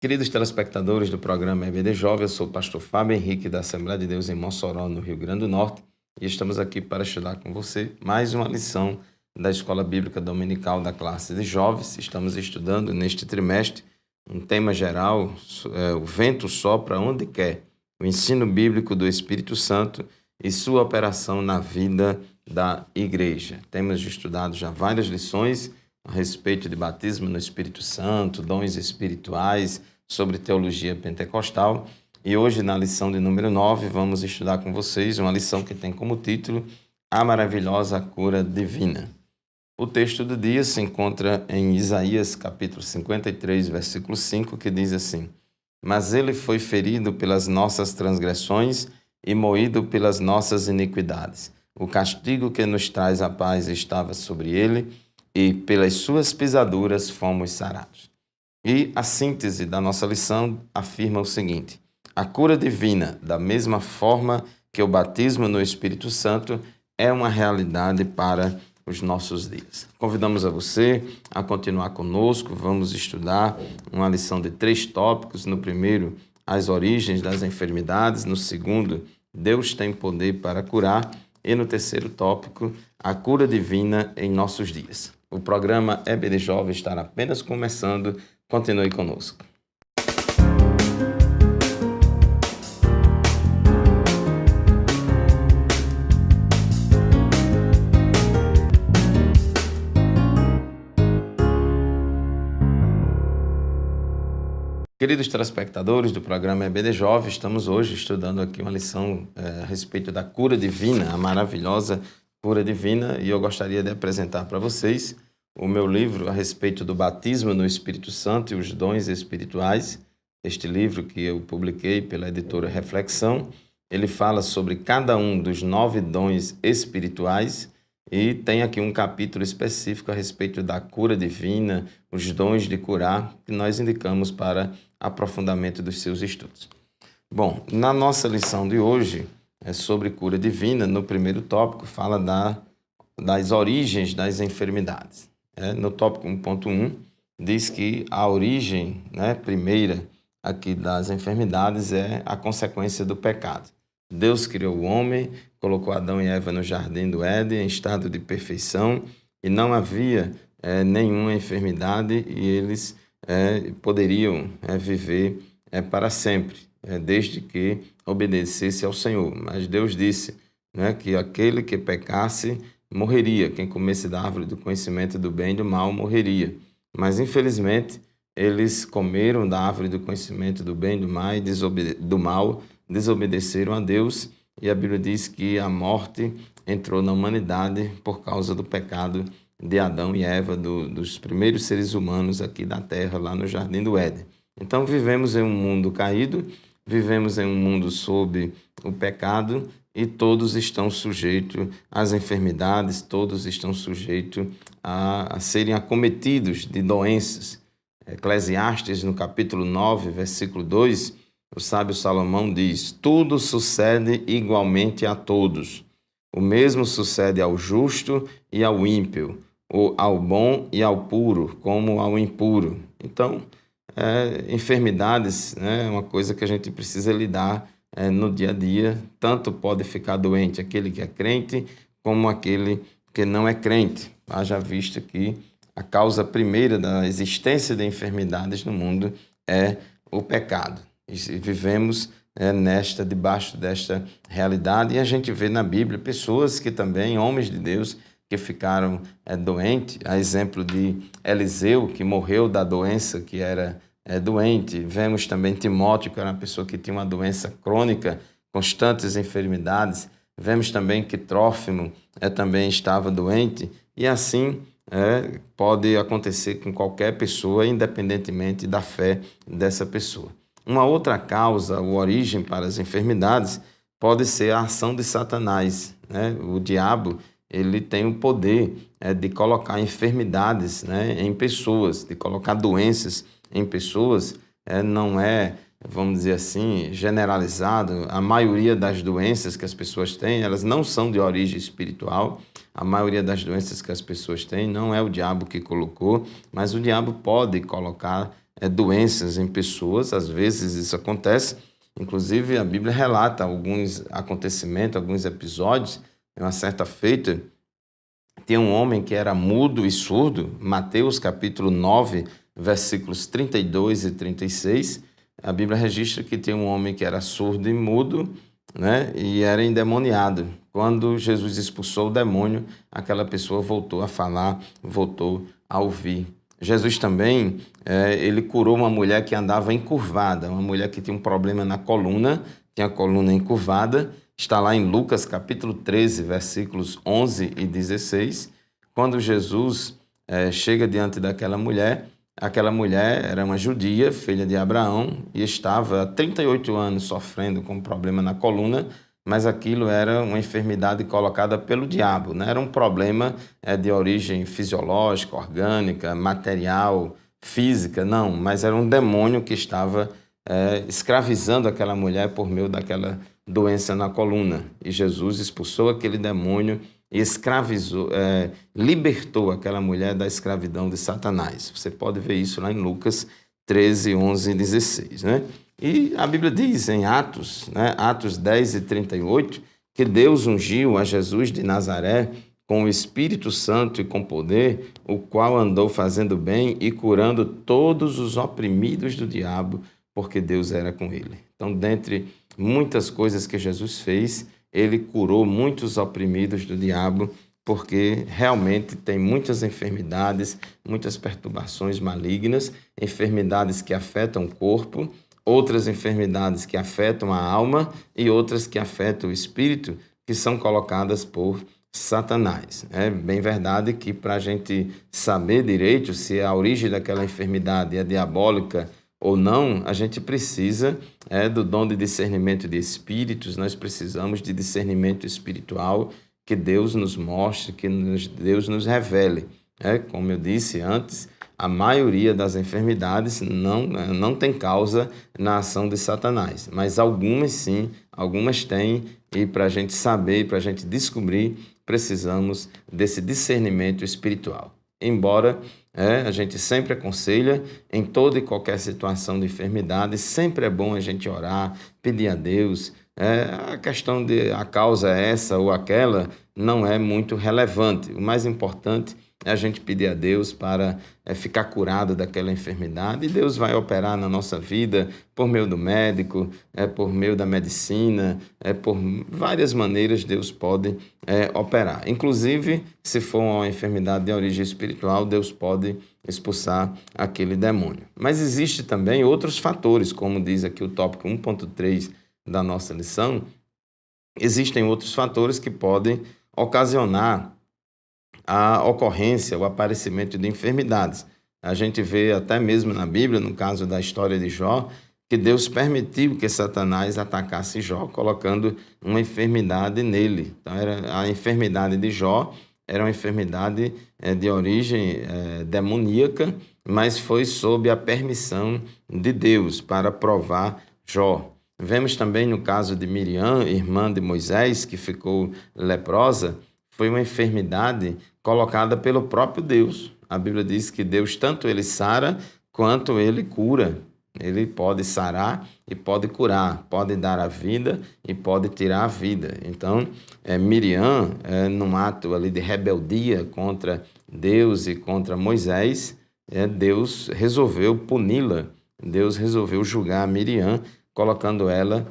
Queridos telespectadores do programa EBD Jovem, eu sou o pastor Fábio Henrique da Assembleia de Deus em Mossoró, no Rio Grande do Norte, e estamos aqui para estudar com você mais uma lição da Escola Bíblica Dominical da classe de jovens. Estamos estudando neste trimestre um tema geral, o vento sopra onde quer, o ensino bíblico do Espírito Santo e sua operação na vida da igreja. Temos estudado já várias lições a respeito de batismo no Espírito Santo, dons espirituais, sobre teologia pentecostal. E hoje, na lição de número 9, vamos estudar com vocês uma lição que tem como título A Maravilhosa Cura Divina. O texto do dia se encontra em Isaías, capítulo 53, versículo 5, que diz assim: Mas ele foi ferido pelas nossas transgressões e moído pelas nossas iniquidades. O castigo que nos traz a paz estava sobre ele, e pelas suas pisaduras fomos sarados. E a síntese da nossa lição afirma o seguinte: a cura divina, da mesma forma que o batismo no Espírito Santo, é uma realidade para os nossos dias. Convidamos a você a continuar conosco. Vamos estudar uma lição de 3 tópicos. No primeiro, as origens das enfermidades. No segundo, Deus tem poder para curar. E no terceiro tópico, a cura divina em nossos dias. O programa EBD Jovem está apenas começando. Continue conosco. Queridos telespectadores do programa EBD Jovem, estamos hoje estudando aqui uma lição a respeito da cura divina, a maravilhosa cura divina, e eu gostaria de apresentar para vocês o meu livro a respeito do batismo no Espírito Santo e os dons espirituais. Este livro que eu publiquei pela editora Reflexão, ele fala sobre cada um dos 9 dons espirituais e tem aqui um capítulo específico a respeito da cura divina, os dons de curar, que nós indicamos para aprofundamento dos seus estudos. Bom, na nossa lição de hoje é sobre cura divina. No primeiro tópico fala das origens das enfermidades. No tópico 1.1 diz que a origem primeira aqui das enfermidades é a consequência do pecado. Deus criou o homem, colocou Adão e Eva no jardim do Éden em estado de perfeição e não havia nenhuma enfermidade e eles poderiam viver para sempre, desde que obedecesse ao Senhor. Mas Deus disse que aquele que pecasse morreria, quem comesse da árvore do conhecimento do bem e do mal morreria. Mas infelizmente eles comeram da árvore do conhecimento do bem e do mal, desobedeceram a Deus, e a Bíblia diz que a morte entrou na humanidade por causa do pecado de Adão e Eva, dos primeiros seres humanos aqui da terra, lá no Jardim do Éden. Então vivemos em um mundo caído, vivemos em um mundo sob o pecado e todos estão sujeitos às enfermidades, todos estão sujeitos a serem acometidos de doenças. Eclesiastes, no capítulo 9, versículo 2, o sábio Salomão diz: tudo sucede igualmente a todos. O mesmo sucede ao justo e ao ímpio, ou ao bom e ao puro, como ao impuro. Então, enfermidades é uma coisa que a gente precisa lidar no dia a dia. Tanto pode ficar doente aquele que é crente, como aquele que não é crente. Haja vista que a causa primeira da existência de enfermidades no mundo é o pecado. E vivemos debaixo desta realidade, e a gente vê na Bíblia pessoas que também, homens de Deus, que ficaram doentes, a exemplo de Eliseu, que morreu da doença que era doente. Vemos também Timóteo, que era uma pessoa que tinha uma doença crônica, constantes enfermidades. Vemos também que Trófimo também estava doente, e assim pode acontecer com qualquer pessoa, independentemente da fé dessa pessoa. Uma outra causa, ou origem para as enfermidades, pode ser a ação de Satanás. O diabo, ele tem o poder de colocar enfermidades em pessoas, de colocar doenças em pessoas. Não é, vamos dizer assim, generalizado. A maioria das doenças que as pessoas têm, elas não são de origem espiritual. A maioria das doenças que as pessoas têm não é o diabo que colocou, mas o diabo pode colocar doenças em pessoas. Às vezes isso acontece. Inclusive, a Bíblia relata alguns acontecimentos, alguns episódios. Em uma certa feita, tinha um homem que era mudo e surdo, Mateus capítulo 9, versículos 32 e 36. A Bíblia registra que tinha um homem que era surdo e mudo, né, e era endemoniado. Quando Jesus expulsou o demônio, aquela pessoa voltou a falar, voltou a ouvir. Jesus também, ele curou uma mulher que andava encurvada, uma mulher que tinha um problema na coluna, tinha a coluna encurvada. Está lá em Lucas capítulo 13, versículos 11 e 16. Quando Jesus chega diante daquela mulher, aquela mulher era uma judia, filha de Abraão, e estava há 38 anos sofrendo com um problema na coluna, mas aquilo era uma enfermidade colocada pelo diabo, não era um problema de origem fisiológica, orgânica, material, física, não, mas era um demônio que estava escravizando aquela mulher por meio daquela doença na coluna. E Jesus expulsou aquele demônio e escravizou, libertou aquela mulher da escravidão de Satanás. Você pode ver isso lá em Lucas 13, 11 e 16, né? E a Bíblia diz em Atos, né, Atos 10 e 38, que Deus ungiu a Jesus de Nazaré com o Espírito Santo e com poder, o qual andou fazendo bem e curando todos os oprimidos do diabo, porque Deus era com ele. Então, dentre muitas coisas que Jesus fez, ele curou muitos oprimidos do diabo, porque realmente tem muitas enfermidades, muitas perturbações malignas, enfermidades que afetam o corpo, outras enfermidades que afetam a alma e outras que afetam o espírito, que são colocadas por Satanás. É bem verdade que para a gente saber direito se a origem daquela enfermidade é diabólica ou não, a gente precisa do dom de discernimento de espíritos, nós precisamos de discernimento espiritual, que Deus nos mostre, que Deus nos revele. Como eu disse antes, a maioria das enfermidades não tem causa na ação de Satanás, mas algumas sim, algumas têm, e para a gente saber, para a gente descobrir, precisamos desse discernimento espiritual. Embora a gente sempre aconselha, em toda e qualquer situação de enfermidade, sempre é bom a gente orar, pedir a Deus. A questão de a causa é essa ou aquela não é muito relevante. O mais importante é a gente pedir a Deus para ficar curado daquela enfermidade, e Deus vai operar na nossa vida por meio do médico, por meio da medicina, por várias maneiras Deus pode operar. Inclusive, se for uma enfermidade de origem espiritual, Deus pode expulsar aquele demônio. Mas existe também outros fatores, como diz aqui o tópico 1.3 da nossa lição, existem outros fatores que podem ocasionar a ocorrência, o aparecimento de enfermidades. A gente vê até mesmo na Bíblia, no caso da história de Jó, que Deus permitiu que Satanás atacasse Jó, colocando uma enfermidade nele. Então, a enfermidade de Jó era uma enfermidade de origem demoníaca, mas foi sob a permissão de Deus para provar Jó. Vemos também no caso de Miriam, irmã de Moisés, que ficou leprosa, foi uma enfermidade colocada pelo próprio Deus. A Bíblia diz que Deus tanto ele sara quanto ele cura. Ele pode sarar e pode curar, pode dar a vida e pode tirar a vida. Então, Miriam, num ato ali de rebeldia contra Deus e contra Moisés, Deus resolveu puni-la. Deus resolveu julgar Miriam, colocando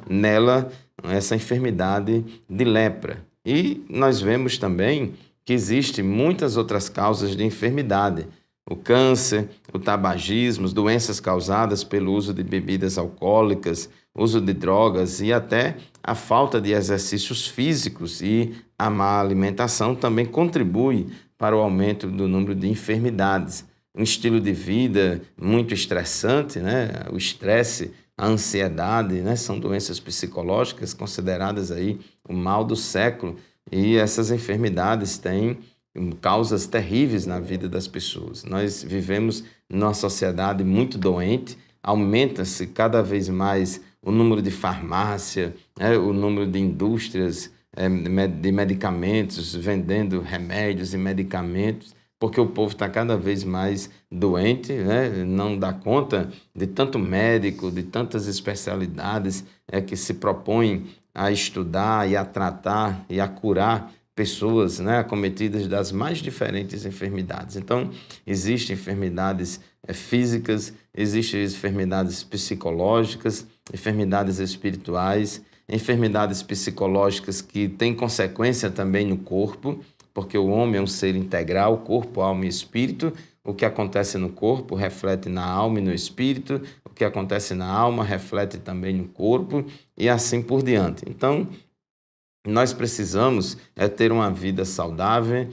nela essa enfermidade de lepra. E nós vemos também que existem muitas outras causas de enfermidade. O câncer, o tabagismo, doenças causadas pelo uso de bebidas alcoólicas, uso de drogas e até a falta de exercícios físicos e a má alimentação também contribui para o aumento do número de enfermidades. Um estilo de vida muito estressante, né? O estresse, a ansiedade, né? São doenças psicológicas consideradas aí o mal do século, e essas enfermidades têm causas terríveis na vida das pessoas. Nós vivemos numa sociedade muito doente, aumenta-se cada vez mais o número de farmácia, o número de indústrias de medicamentos, vendendo remédios e medicamentos, porque o povo está cada vez mais doente, né? Não dá conta de tanto médico, de tantas especialidades que se propõem a estudar e a tratar e a curar pessoas, né, acometidas das mais diferentes enfermidades. Então, existem enfermidades físicas, existem enfermidades psicológicas, enfermidades espirituais, enfermidades psicológicas que têm consequência também no corpo, porque o homem é um ser integral, corpo, alma e espírito. O que acontece no corpo reflete na alma e no espírito, o que acontece na alma reflete também no corpo e assim por diante. Então, nós precisamos ter uma vida saudável,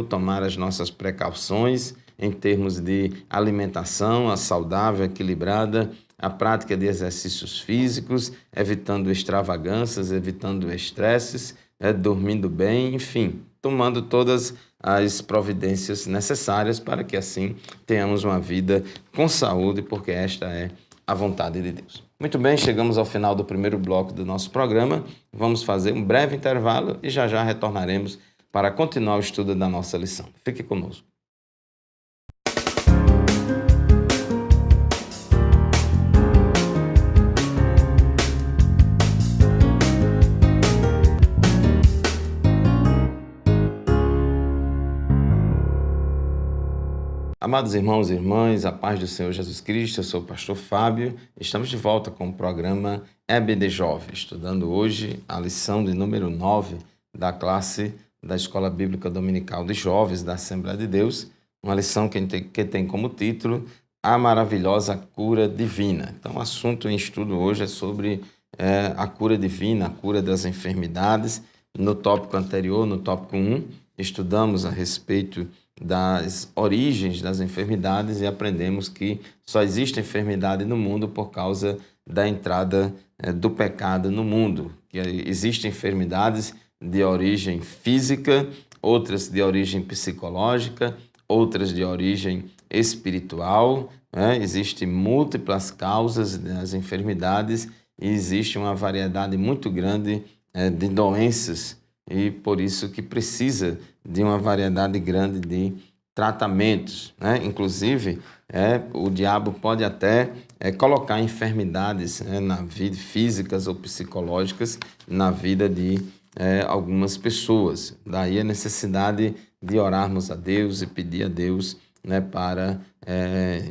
tomar as nossas precauções em termos de alimentação, a saudável, equilibrada, a prática de exercícios físicos, evitando extravagâncias, evitando estresses, dormindo bem, enfim, tomando todas as providências necessárias para que assim tenhamos uma vida com saúde, porque esta é a vontade de Deus. Muito bem, chegamos ao final do primeiro bloco do nosso programa. Vamos fazer um breve intervalo e já já retornaremos para continuar o estudo da nossa lição. Fique conosco. Amados irmãos e irmãs, a paz do Senhor Jesus Cristo, eu sou o pastor Fábio. Estamos de volta com o programa EBD Jovem, estudando hoje a lição de número 9 da classe da Escola Bíblica Dominical de Jovens da Assembleia de Deus, uma lição que tem como título A Maravilhosa Cura Divina. Então, o assunto em estudo hoje é sobre a cura divina, a cura das enfermidades. No tópico anterior, no tópico 1, estudamos a respeito das origens das enfermidades e aprendemos que só existe enfermidade no mundo por causa da entrada do pecado no mundo. Que existem enfermidades de origem física, outras de origem psicológica, outras de origem espiritual. Existem múltiplas causas das enfermidades e existe uma variedade muito grande de doenças e por isso que precisa de uma variedade grande de tratamentos, né? Inclusive, o diabo pode até colocar enfermidades na vida, físicas ou psicológicas na vida de algumas pessoas. Daí a necessidade de orarmos a Deus e pedir a Deus, né, para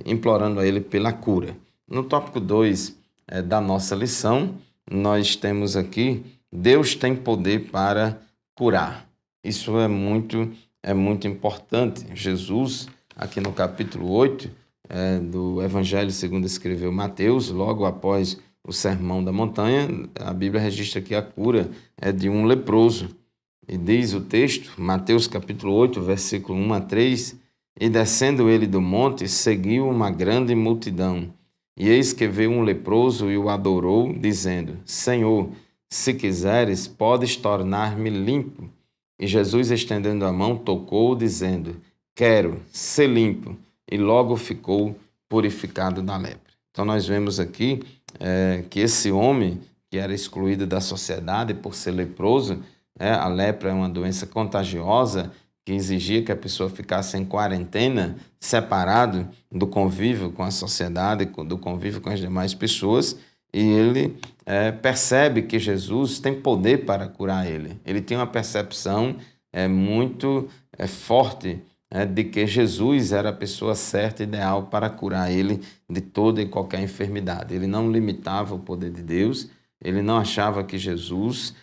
implorando a Ele pela cura. No tópico 2 da nossa lição, nós temos aqui: Deus tem poder para curar. Isso é muito importante. Jesus, aqui no capítulo 8 do Evangelho segundo escreveu Mateus, logo após o Sermão da Montanha, a Bíblia registra que a cura é de um leproso. E diz o texto, Mateus capítulo 8, versículo 1 a 3, e descendo ele do monte, seguiu uma grande multidão. E eis que veio um leproso e o adorou, dizendo: Senhor, se quiseres, podes tornar-me limpo. E Jesus, estendendo a mão, tocou, dizendo: Quero ser limpo. E logo ficou purificado da lepra. Então nós vemos aqui que esse homem, que era excluído da sociedade por ser leproso, a lepra é uma doença contagiosa que exigia que a pessoa ficasse em quarentena, separado do convívio com a sociedade, do convívio com as demais pessoas, e ele percebe que Jesus tem poder para curar ele. Ele tem uma percepção muito forte de que Jesus era a pessoa certa e ideal para curar ele de toda e qualquer enfermidade. Ele não limitava o poder de Deus, ele não achava que Jesus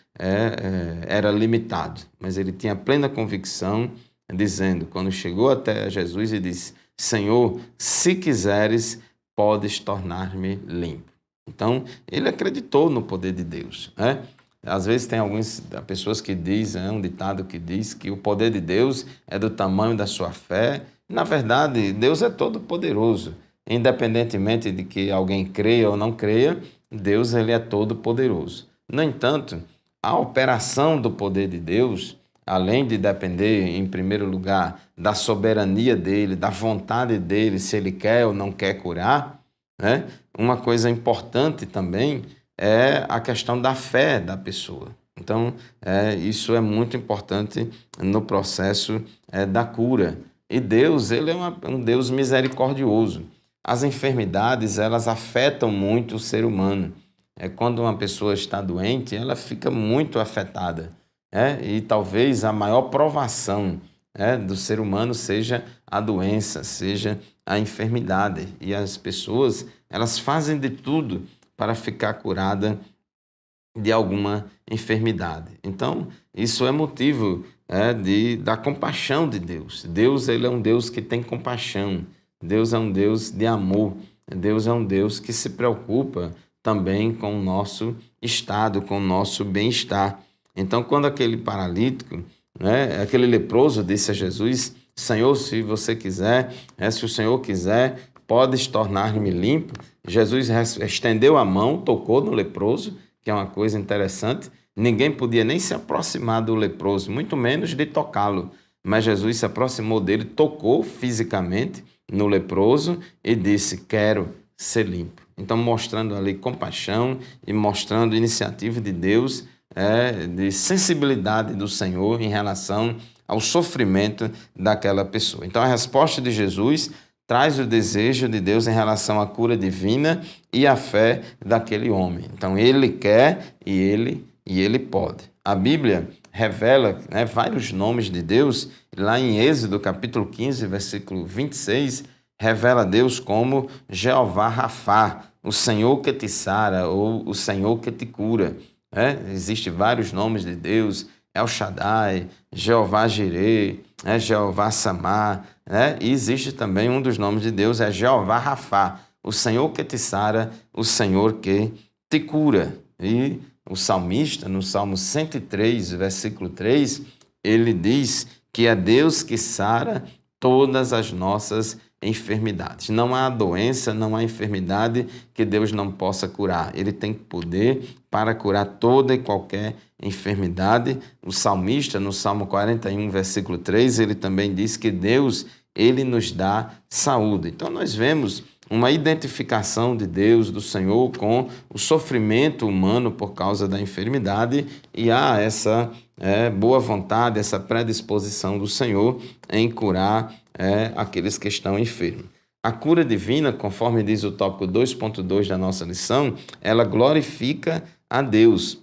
era limitado, mas ele tinha plena convicção, dizendo, quando chegou até Jesus e disse: Senhor, se quiseres, podes tornar-me limpo. Então, ele acreditou no poder de Deus, né? Às vezes tem algumas pessoas que dizem, um ditado que diz que o poder de Deus é do tamanho da sua fé. Na verdade, Deus é todo poderoso. Independentemente de que alguém creia ou não creia, Deus ele é todo poderoso. No entanto, a operação do poder de Deus, além de depender, em primeiro lugar, da soberania dele, da vontade dele, se ele quer ou não quer curar, né? Uma coisa importante também é a questão da fé da pessoa. Então, isso é muito importante no processo da cura. E Deus, ele é um Deus misericordioso. As enfermidades, elas afetam muito o ser humano. Quando uma pessoa está doente, ela fica muito afetada. E talvez a maior provação do ser humano seja a doença, seja a enfermidade. E as pessoas, elas fazem de tudo para ficar curada de alguma enfermidade. Então, isso é motivo da compaixão de Deus. Deus, ele é um Deus que tem compaixão. Deus é um Deus de amor. Deus é um Deus que se preocupa também com o nosso estado, com o nosso bem-estar. Então, quando aquele paralítico, aquele leproso disse a Jesus: Senhor, se você quiser, se o Senhor quiser, podes tornar-me limpo. Jesus estendeu a mão, tocou no leproso, que é uma coisa interessante. Ninguém podia nem se aproximar do leproso, muito menos de tocá-lo. Mas Jesus se aproximou dele, tocou fisicamente no leproso e disse: quero ser limpo. Então, mostrando ali compaixão e mostrando iniciativa de Deus, de sensibilidade do Senhor em relação ao sofrimento daquela pessoa. Então, a resposta de Jesus traz o desejo de Deus em relação à cura divina e à fé daquele homem. Então, ele quer e ele pode. A Bíblia revela vários nomes de Deus. Lá em Êxodo, capítulo 15, versículo 26, revela Deus como Jeová Rafá, o Senhor que te sara ou o Senhor que te cura. Existem vários nomes de Deus: El Shaddai, Jeová Jireh, Jeová Samar, e existe também um dos nomes de Deus, é Jeová Rafá, o Senhor que te sara, o Senhor que te cura. E o salmista, no Salmo 103, versículo 3, ele diz que é Deus que sara todas as nossas enfermidades. Não há doença, não há enfermidade que Deus não possa curar. Ele tem poder para curar toda e qualquer enfermidade. O salmista, no Salmo 41, versículo 3, ele também diz que Deus, ele nos dá saúde. Então, nós vemos uma identificação de Deus, do Senhor, com o sofrimento humano por causa da enfermidade, e há essa boa vontade, essa predisposição do Senhor em curar aqueles que estão enfermos. A cura divina, conforme diz o tópico 2.2 da nossa lição, ela glorifica a Deus.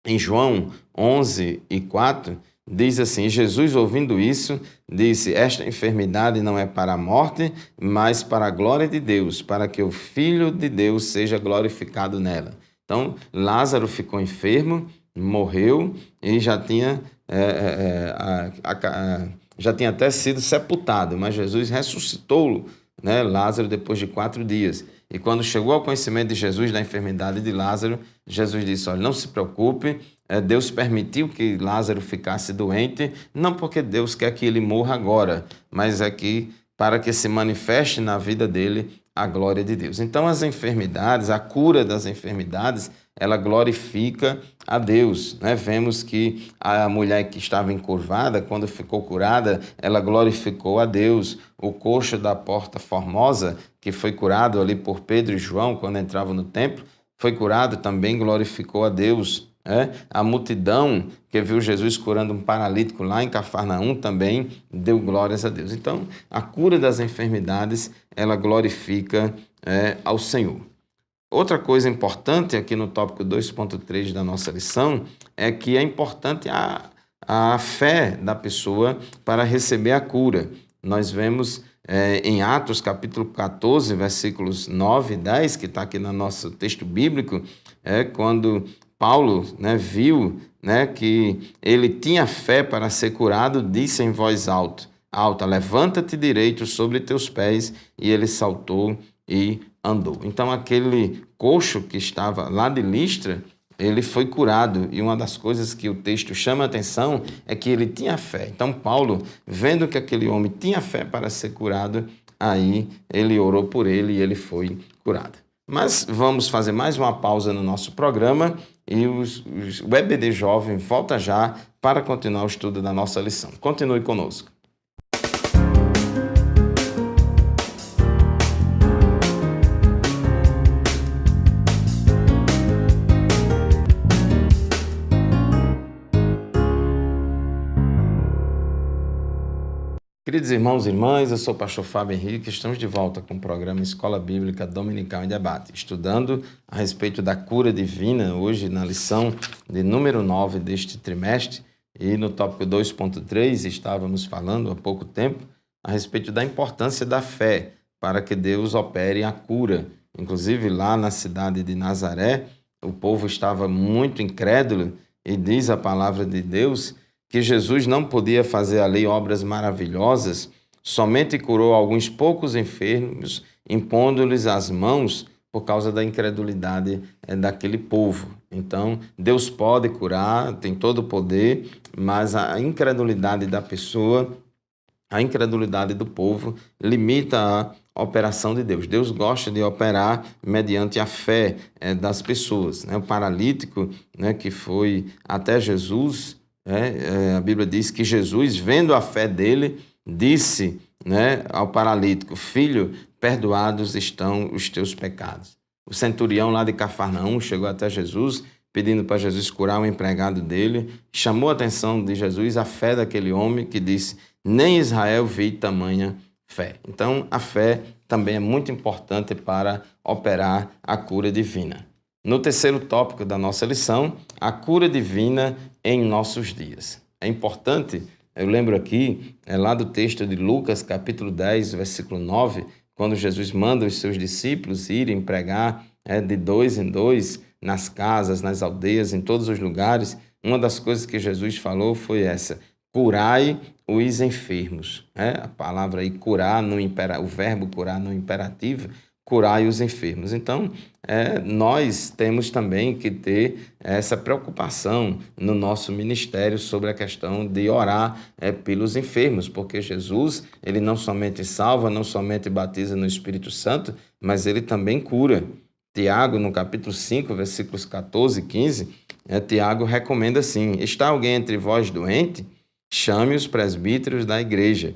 Em João 11:4, diz assim: Jesus, ouvindo isso, disse: esta enfermidade não é para a morte, mas para a glória de Deus, para que o Filho de Deus seja glorificado nela. Então, Lázaro ficou enfermo, morreu e já tinha até sido sepultado, mas Jesus ressuscitou Lázaro depois de 4 dias. E quando chegou ao conhecimento de Jesus da enfermidade de Lázaro, Jesus disse: olha, não se preocupe, Deus permitiu que Lázaro ficasse doente, não porque Deus quer que ele morra agora, mas para que se manifeste na vida dele a glória de Deus. Então, as enfermidades, a cura das enfermidades, ela glorifica a Deus. Vemos que a mulher que estava encurvada, quando ficou curada, ela glorificou a Deus. O coxo da Porta Formosa, que foi curado ali por Pedro e João quando entravam no templo, foi curado, também glorificou a Deus. A multidão que viu Jesus curando um paralítico lá em Cafarnaum também deu glórias a Deus. Então, a cura das enfermidades, ela glorifica ao Senhor. Outra coisa importante aqui no tópico 2.3 da nossa lição é que é importante a fé da pessoa para receber a cura. Nós vemos em Atos capítulo 14, versículos 9 e 10, que está aqui no nosso texto bíblico, quando Paulo viu que ele tinha fé para ser curado, disse em voz alta: levanta-te direito sobre teus pés, e ele saltou e andou. Então, aquele coxo que estava lá de Listra, ele foi curado, e uma das coisas que o texto chama a atenção é que ele tinha fé. Então, Paulo, vendo que aquele homem tinha fé para ser curado, aí ele orou por ele e ele foi curado. Mas vamos fazer mais uma pausa no nosso programa e o EBD Jovem volta já para continuar o estudo da nossa lição. Continue conosco. Queridos irmãos e irmãs, eu sou o pastor Fábio Henrique, estamos de volta com o programa Escola Bíblica Dominical em Debate, estudando a respeito da cura divina, hoje na lição de número 9 deste trimestre, e no tópico 2.3 estávamos falando há pouco tempo a respeito da importância da fé para que Deus opere a cura. Inclusive lá na cidade de Nazaré, o povo estava muito incrédulo e diz a palavra de Deus que Jesus não podia fazer ali obras maravilhosas, somente curou alguns poucos enfermos, impondo-lhes as mãos por causa da incredulidade daquele povo. Então, Deus pode curar, tem todo o poder, mas a incredulidade da pessoa, a incredulidade do povo limita a operação de Deus. Deus gosta de operar mediante a fé das pessoas. O paralítico que foi até Jesus, a Bíblia diz que Jesus, vendo a fé dele, disse ao paralítico: filho, perdoados estão os teus pecados. O centurião lá de Cafarnaum chegou até Jesus, pedindo para Jesus curar o empregado dele, chamou a atenção de Jesus a fé daquele homem que disse: nem Israel vi tamanha fé. Então, a fé também é muito importante para operar a cura divina. No terceiro tópico da nossa lição, a cura divina em nossos dias. É importante, eu lembro aqui, lá do texto de Lucas, capítulo 10, versículo 9, quando Jesus manda os seus discípulos irem pregar de 2 em 2, nas casas, nas aldeias, em todos os lugares. Uma das coisas que Jesus falou foi essa: curai os enfermos. A palavra aí curar, o verbo curar no imperativo, curai os enfermos. Então, nós temos também que ter essa preocupação no nosso ministério sobre a questão de orar pelos enfermos, porque Jesus, ele não somente salva, não somente batiza no Espírito Santo, mas ele também cura. Tiago, no capítulo 5, versículos 14 e 15, Tiago recomenda assim: está alguém entre vós doente? Chame os presbíteros da igreja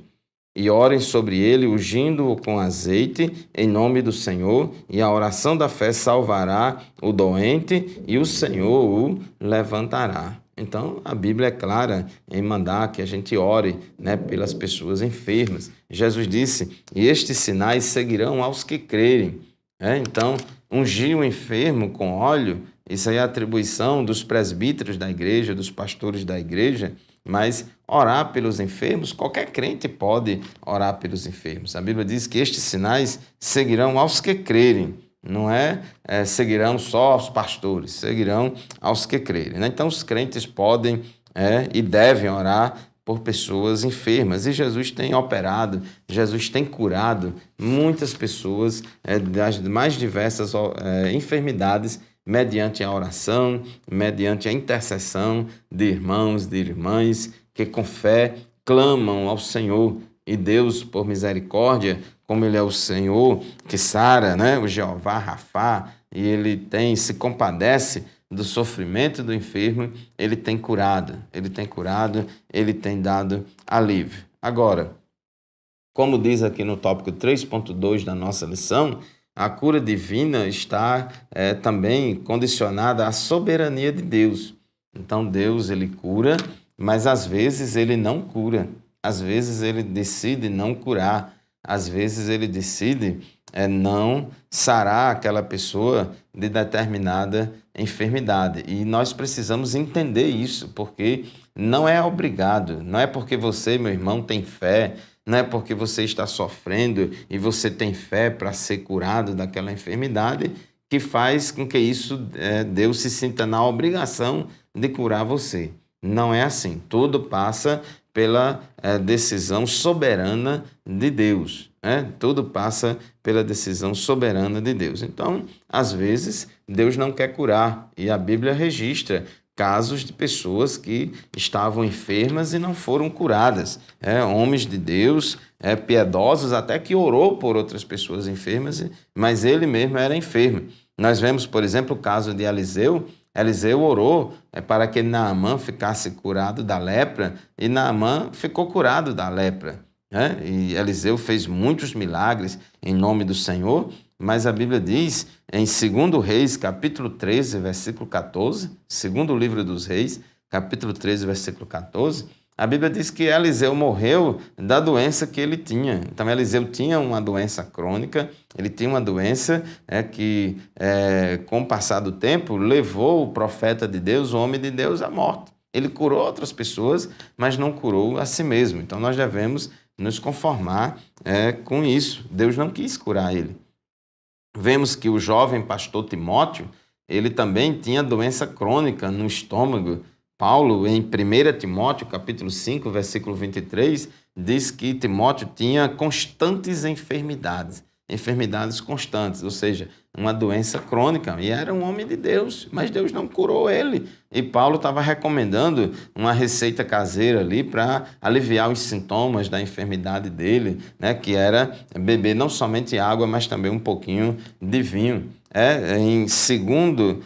e orem sobre ele, ungindo-o com azeite, em nome do Senhor, e a oração da fé salvará o doente, e o Senhor o levantará. Então, a Bíblia é clara em mandar que a gente ore pelas pessoas enfermas. Jesus disse: e estes sinais seguirão aos que crerem. Então, ungir o enfermo com óleo, isso aí é a atribuição dos presbíteros da igreja, dos pastores da igreja. Mas orar pelos enfermos, qualquer crente pode orar pelos enfermos. A Bíblia diz que estes sinais seguirão aos que crerem. Não seguirão só aos pastores, seguirão aos que crerem. Então, os crentes podem e devem orar por pessoas enfermas. E Jesus tem operado, Jesus tem curado muitas pessoas das mais diversas enfermidades, mediante a oração, mediante a intercessão de irmãos, de irmãs, que com fé clamam ao Senhor. E Deus, por misericórdia, como Ele é o Senhor que sara, o Jeová Rafá, e Ele se compadece do sofrimento do enfermo, Ele tem curado, Ele tem dado alívio. Agora, como diz aqui no tópico 3.2 da nossa lição, a cura divina está também condicionada à soberania de Deus. Então, Deus, ele cura, mas às vezes ele não cura. Às vezes ele decide não curar. Às vezes ele decide não sarar aquela pessoa de determinada enfermidade. E nós precisamos entender isso, porque não é obrigado. Não é porque você, meu irmão, tem fé, não é porque você está sofrendo e você tem fé para ser curado daquela enfermidade que faz com que Deus se sinta na obrigação de curar você. Não é assim. Tudo passa pela decisão soberana de Deus. Tudo passa pela decisão soberana de Deus. Então, às vezes, Deus não quer curar. E a Bíblia registra casos de pessoas que estavam enfermas e não foram curadas. Homens de Deus, piedosos, até que orou por outras pessoas enfermas, mas ele mesmo era enfermo. Nós vemos, por exemplo, o caso de Eliseu. Eliseu orou para que Naamã ficasse curado da lepra, e Naamã ficou curado da lepra. E Eliseu fez muitos milagres em nome do Senhor, mas a Bíblia diz em 2 Reis, capítulo 13, versículo 14, segundo livro dos Reis, capítulo 13, versículo 14, A Bíblia diz que Eliseu morreu da doença que ele tinha. Então, Eliseu tinha uma doença crônica, ele tinha uma doença que, com o passar do tempo, levou o profeta de Deus, o homem de Deus, à morte. Ele curou outras pessoas, mas não curou a si mesmo. Então, nós devemos nos conformar com isso. Deus não quis curar ele. Vemos que o jovem pastor Timóteo, ele também tinha doença crônica no estômago. Paulo, em 1 Timóteo, capítulo 5, versículo 23, diz que Timóteo tinha constantes enfermidades constantes, ou seja, uma doença crônica, e era um homem de Deus, mas Deus não curou ele. E Paulo estava recomendando uma receita caseira ali para aliviar os sintomas da enfermidade dele, né, que era beber não somente água, mas também um pouquinho de vinho. Em segunda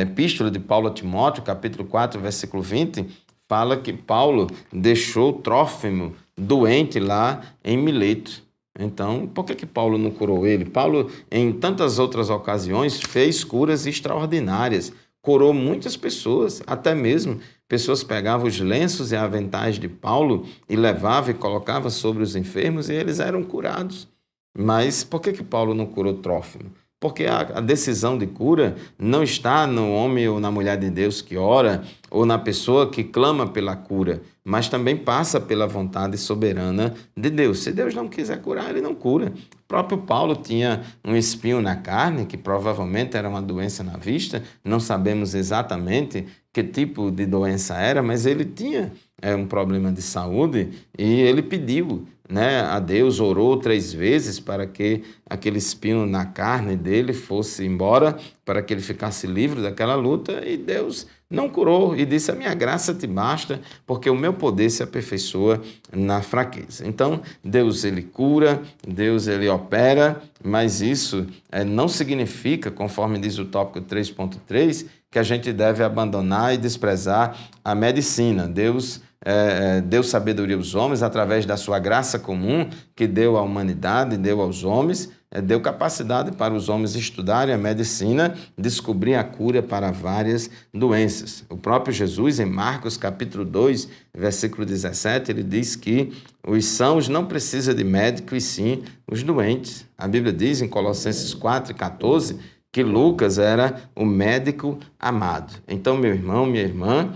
epístola de Paulo a Timóteo, capítulo 4, versículo 20, fala que Paulo deixou Trófimo doente lá em Mileto. Então, por que Paulo não curou ele? Paulo, em tantas outras ocasiões, fez curas extraordinárias, curou muitas pessoas, até mesmo pessoas pegavam os lenços e aventais de Paulo e levavam e colocavam sobre os enfermos e eles eram curados. Mas por que Paulo não curou Trófimo? Porque a decisão de cura não está no homem ou na mulher de Deus que ora ou na pessoa que clama pela cura, mas também passa pela vontade soberana de Deus. Se Deus não quiser curar, ele não cura. O próprio Paulo tinha um espinho na carne, que provavelmente era uma doença na vista, não sabemos exatamente que tipo de doença era, mas ele tinha um problema de saúde e ele pediu, a Deus, orou 3 vezes para que aquele espinho na carne dele fosse embora, para que ele ficasse livre daquela luta, e Deus não curou e disse: a minha graça te basta, porque o meu poder se aperfeiçoa na fraqueza. Então, Deus, ele cura, Deus, ele opera, mas isso não significa, conforme diz o tópico 3.3, que a gente deve abandonar e desprezar a medicina. Deus deu sabedoria aos homens através da sua graça comum que deu à humanidade, deu aos homens, deu capacidade para os homens estudarem a medicina, descobrir a cura para várias doenças. O próprio Jesus, em Marcos capítulo 2, versículo 17, ele diz que os sãos não precisam de médico, e sim os doentes. A Bíblia diz em Colossenses 4:14, que Lucas era o médico amado. Então, meu irmão, minha irmã,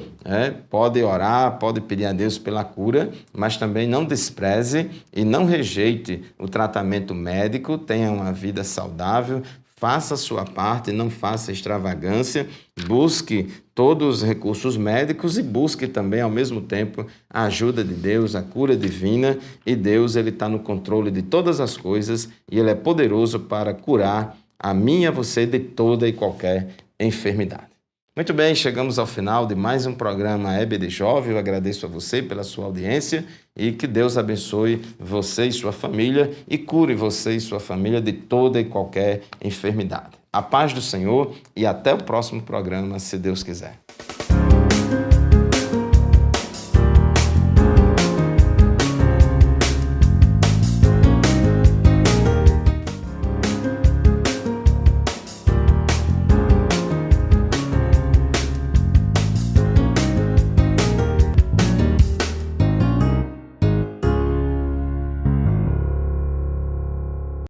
pode orar, pode pedir a Deus pela cura, mas também não despreze e não rejeite o tratamento médico, tenha uma vida saudável, faça a sua parte, não faça extravagância, busque todos os recursos médicos e busque também, ao mesmo tempo, a ajuda de Deus, a cura divina, e Deus, ele está no controle de todas as coisas e ele é poderoso para curar a mim e a você de toda e qualquer enfermidade. Muito bem, chegamos ao final de mais um programa EBD Jovem. Eu agradeço a você pela sua audiência e que Deus abençoe você e sua família e cure você e sua família de toda e qualquer enfermidade. A paz do Senhor e até o próximo programa, se Deus quiser.